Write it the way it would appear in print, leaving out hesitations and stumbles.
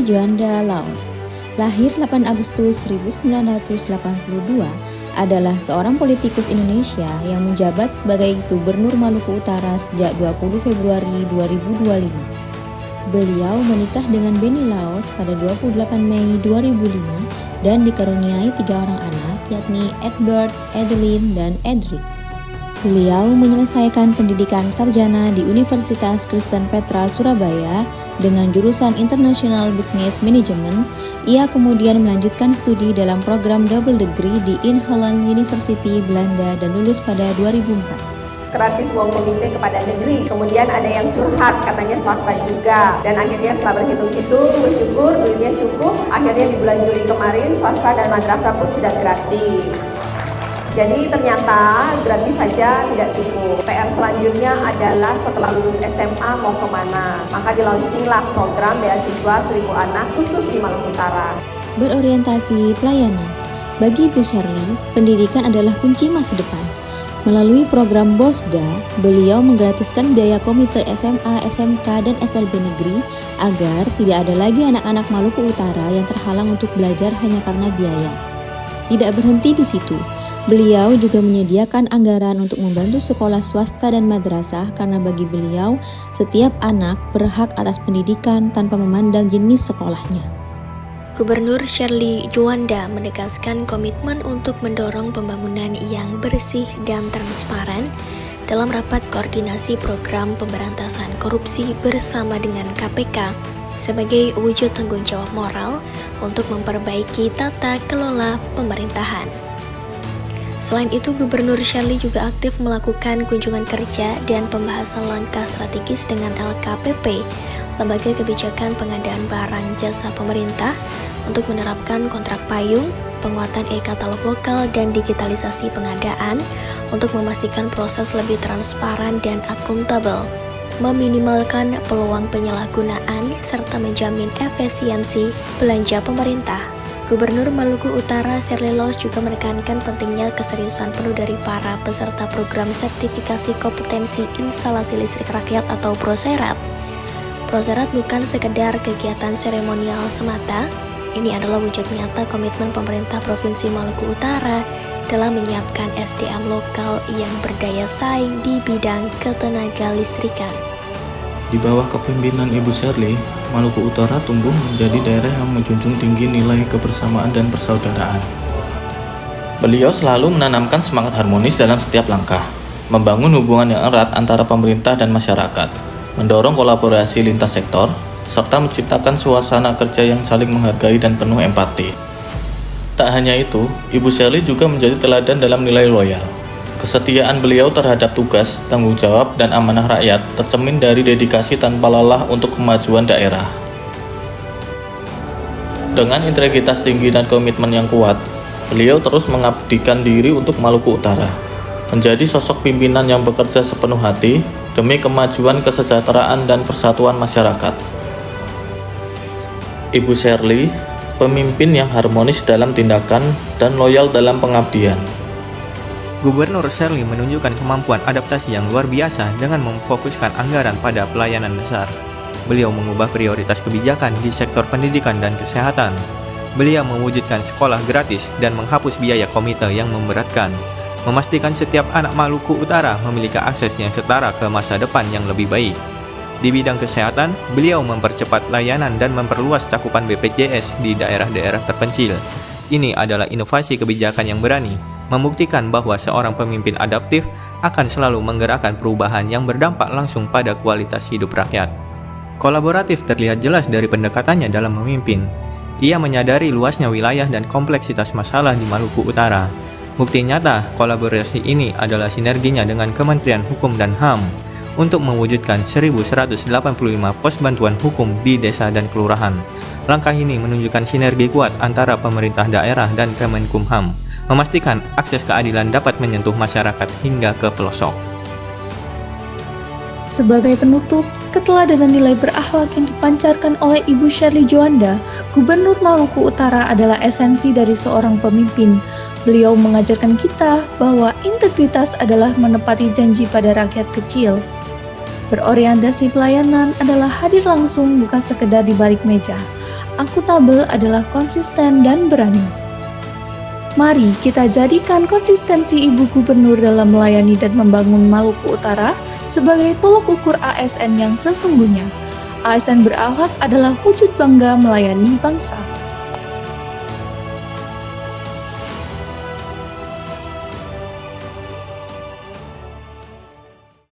Juanda, Laos. Lahir 8 Agustus 1982, adalah seorang politikus Indonesia yang menjabat sebagai Gubernur Maluku Utara sejak 20 Februari 2025. Beliau menikah dengan Benny Laos pada 28 Mei 2005 dan dikaruniai 3 orang anak, yakni Edward, Adeline, dan Edric. Beliau menyelesaikan pendidikan sarjana di Universitas Kristen Petra, Surabaya dengan jurusan International Business Management. Ia kemudian melanjutkan studi dalam program double degree di Inholand University, Belanda dan lulus pada 2004. Gratis uang komite kepada negeri, kemudian ada yang curhat katanya swasta juga, dan akhirnya setelah berhitung-hitung bersyukur duitnya cukup, akhirnya di bulan Juli kemarin swasta dan madrasah pun sudah gratis. Jadi ternyata gratis saja tidak cukup. PR selanjutnya adalah setelah lulus SMA mau kemana, maka di-launchinglah program beasiswa 1000 anak khusus di Maluku Utara. Berorientasi pelayanan. Bagi Bu Shirley, pendidikan adalah kunci masa depan. Melalui program BOSDA, beliau menggratiskan biaya komite SMA, SMK, dan SLB negeri agar tidak ada lagi anak-anak Maluku Utara yang terhalang untuk belajar hanya karena biaya. Tidak berhenti di situ, beliau juga menyediakan anggaran untuk membantu sekolah swasta dan madrasah karena bagi beliau, setiap anak berhak atas pendidikan tanpa memandang jenis sekolahnya. Gubernur Shirley Juanda menegaskan komitmen untuk mendorong pembangunan yang bersih dan transparan dalam rapat koordinasi program pemberantasan korupsi bersama dengan KPK sebagai wujud tanggung jawab moral untuk memperbaiki tata kelola pemerintahan. Selain itu, Gubernur Shirley juga aktif melakukan kunjungan kerja dan pembahasan langkah strategis dengan LKPP, Lembaga Kebijakan Pengadaan Barang Jasa Pemerintah, untuk menerapkan kontrak payung, penguatan e-katalog lokal, dan digitalisasi pengadaan untuk memastikan proses lebih transparan dan akuntabel, meminimalkan peluang penyalahgunaan, serta menjamin efisiensi belanja pemerintah. Gubernur Maluku Utara Shirley Laos juga menekankan pentingnya keseriusan penuh dari para peserta program sertifikasi kompetensi instalasi listrik rakyat atau Proserat. Proserat bukan sekedar kegiatan seremonial semata, ini adalah wujud nyata komitmen pemerintah Provinsi Maluku Utara dalam menyiapkan SDM lokal yang berdaya saing di bidang ketenaga listrikan. Di bawah kepemimpinan Ibu Shirley, Maluku Utara tumbuh menjadi daerah yang menjunjung tinggi nilai kebersamaan dan persaudaraan. Beliau selalu menanamkan semangat harmonis dalam setiap langkah, membangun hubungan yang erat antara pemerintah dan masyarakat, mendorong kolaborasi lintas sektor, serta menciptakan suasana kerja yang saling menghargai dan penuh empati. Tak hanya itu, Ibu Shirley juga menjadi teladan dalam nilai loyal. Kesetiaan beliau terhadap tugas, tanggung jawab, dan amanah rakyat tercermin dari dedikasi tanpa lelah untuk kemajuan daerah. Dengan integritas tinggi dan komitmen yang kuat, beliau terus mengabdikan diri untuk Maluku Utara, menjadi sosok pimpinan yang bekerja sepenuh hati demi kemajuan kesejahteraan dan persatuan masyarakat. Ibu Shirley, pemimpin yang harmonis dalam tindakan dan loyal dalam pengabdian. Gubernur Shirley menunjukkan kemampuan adaptasi yang luar biasa dengan memfokuskan anggaran pada pelayanan dasar. Beliau mengubah prioritas kebijakan di sektor pendidikan dan kesehatan. Beliau mewujudkan sekolah gratis dan menghapus biaya komite yang memberatkan, memastikan setiap anak Maluku Utara memiliki akses yang setara ke masa depan yang lebih baik. Di bidang kesehatan, beliau mempercepat layanan dan memperluas cakupan BPJS di daerah-daerah terpencil. Ini adalah inovasi kebijakan yang berani, membuktikan bahwa seorang pemimpin adaptif akan selalu menggerakkan perubahan yang berdampak langsung pada kualitas hidup rakyat. Kolaboratif terlihat jelas dari pendekatannya dalam memimpin. Ia menyadari luasnya wilayah dan kompleksitas masalah di Maluku Utara. Bukti nyata kolaborasi ini adalah sinerginya dengan Kementerian Hukum dan HAM untuk mewujudkan 1.185 pos bantuan hukum di desa dan kelurahan. Langkah ini menunjukkan sinergi kuat antara pemerintah daerah dan Kemenkumham, memastikan akses keadilan dapat menyentuh masyarakat hingga ke pelosok. Sebagai penutup, keteladanan nilai berakhlak yang dipancarkan oleh Ibu Shirley Juanda, Gubernur Maluku Utara adalah esensi dari seorang pemimpin. Beliau mengajarkan kita bahwa integritas adalah menepati janji pada rakyat kecil. Berorientasi pelayanan adalah hadir langsung, bukan sekedar di balik meja. Akuntabel adalah konsisten dan berani. Mari kita jadikan konsistensi Ibu Gubernur dalam melayani dan membangun Maluku Utara sebagai tolok ukur ASN yang sesungguhnya. ASN berakhlak adalah wujud bangga melayani bangsa.